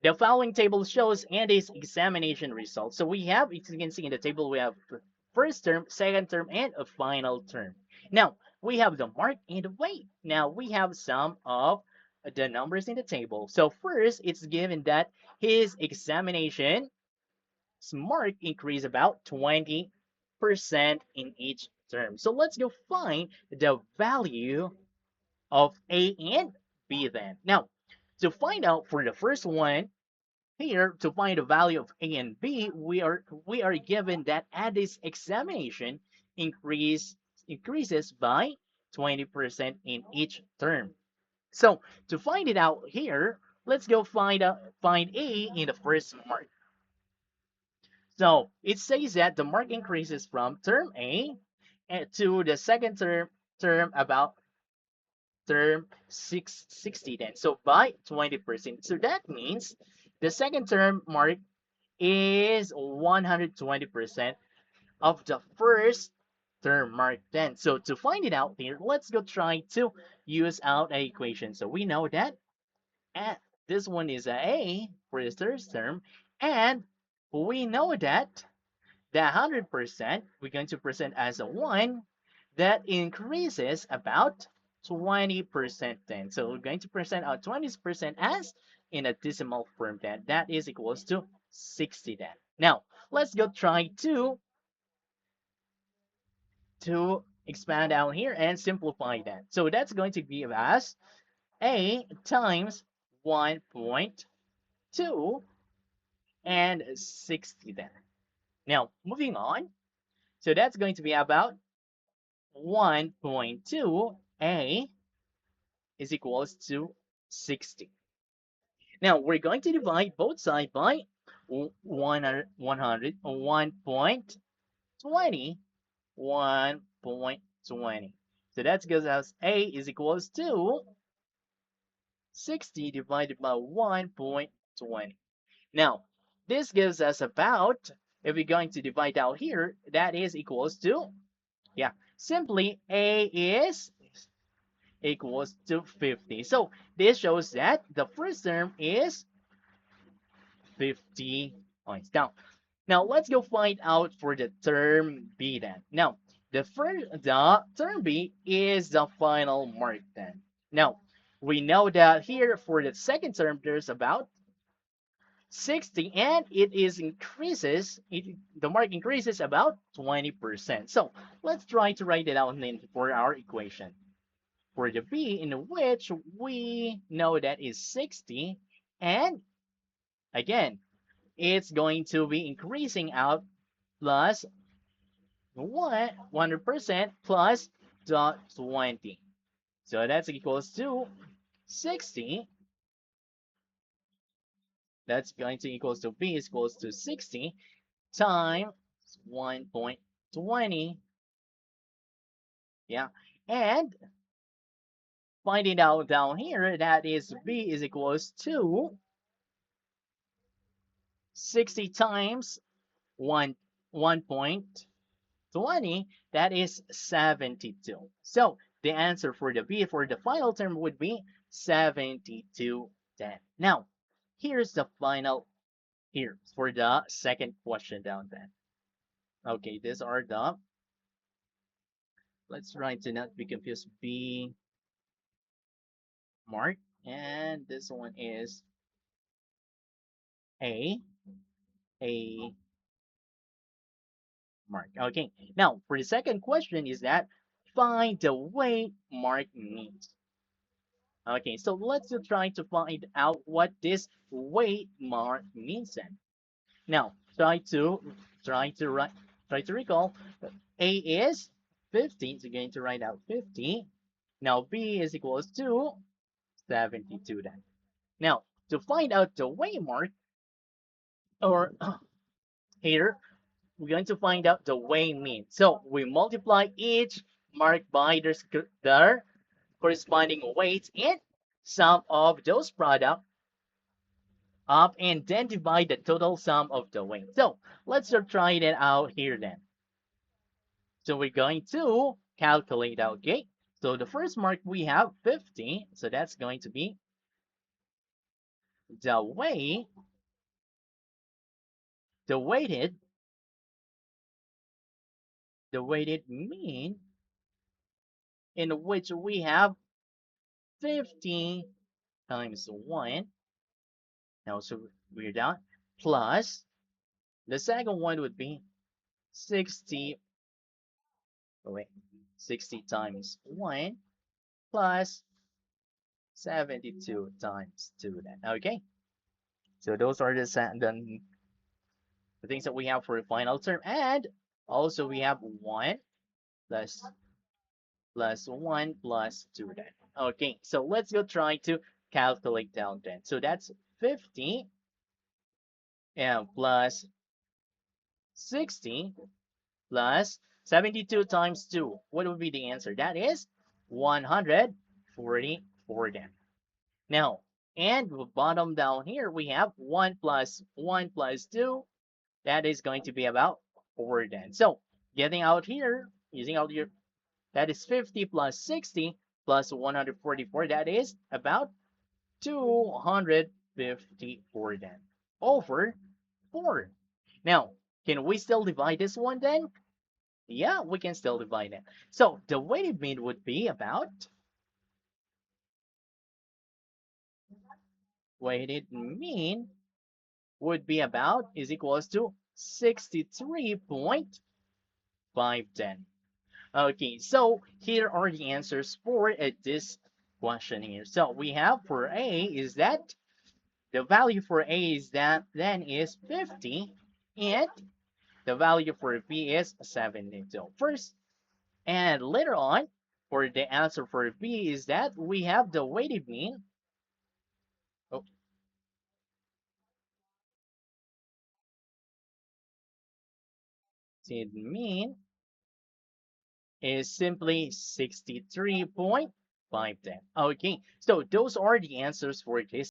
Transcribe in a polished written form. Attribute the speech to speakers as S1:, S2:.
S1: The following table shows Andy's examination results. So we have, as you can see in the table, we have first term, second term, and a final term. Now, we have the mark and the weight. Now, we have some of the numbers in the table. So first, it's given that his examination mark increased about 20% in each term. So let's go find the value of A and B then. Now, to find out for the first one, here, to find the value of A and B, we are given that at this examination increases by 20% in each term. So to find it out here, let's go find A in the first mark. So it says that the mark increases from term A to the second term about term 660 then. So by 20%. So that means the second term mark is 120% of the first term mark then. So to find it out here, let's go try to use out an equation. So we know that this one is a for the third term, and we know that the 100% we're going to present as a 1 that increases about 20% then. So we're going to present our 20% as in a decimal form then. That is equals to 60 then. Now, let's go try to expand out here and simplify that. So that's going to be as a times 1.2 and 60 then. Now, moving on. So that's going to be about 1.2 A is equals to 60. Now we're going to divide both sides by 1.20. So that gives us A is equals to 60 divided by 1.20. Now, this gives us about, if we're going to divide out here, that is equals to, yeah, simply A is equals to 50. So this shows that the first term is 50 points. Now let's go find out for the term B then. Now, the term B is the final mark then. Now, we know that here for the second term there's about 60 and the mark increases about 20%. So let's try to write it out for our equation. For the B in which we know that is 60, and again, it's going to be increasing out plus 100% plus the 20. So that's equals to 60. That's going to equals to B is equals to 60 times 1.20. Yeah. And finding out down here, that is B is equals to 60 times 1.20, that is 72. So the answer for the B for the final term would be 72 then. Now, here's the final here for the second question down then. Okay, these are the, let's try to not be confused, B mark, and this one is A, A mark. Okay, now for the second question is that find the weight mark means. Okay, so let's try to find out what this weight mark means then. Now, try to write try to recall. A is 50, so you're going to write out 50. Now B is equals to 72 then. Now, to find out the weight mark, or here, we're going to find out the weight mean. So we multiply each mark by their corresponding weights and sum of those products up and then divide the total sum of the weight. So let's try it out here then. So we're going to calculate out, okay? So the first mark we have 50, so that's going to be the weight, the weighted, the weighted mean in which we have 50 times 1. Now, so we're done. Plus, the second one would be 60, oh wait, 60 times 1 plus 72 times 2 then. Okay, so those are the things that we have for the final term. And also we have 1 plus 1 plus 2 then. Okay, so let's go try to calculate down then. So that's 50 and plus 60 plus 72 times 2. What would be the answer? That is 144 then. Now, and bottom down here, we have 1 plus 1 plus 2. That is going to be about 4 then. So, getting out here, using out your, that is 50 plus 60 plus 144. That is about 254 then. Over 4. Now, can we still divide this one then? Yeah, we can still divide it. So the weighted mean would be about, weighted mean would be about is equals to 63.510. Okay, so here are the answers for this question here. So we have for A is that the value for A is that then is 50, and the value for B is 72. First, and later on, for the answer for B is that we have the weighted mean. Oh, weighted mean is simply 63.510. Okay, so those are the answers for this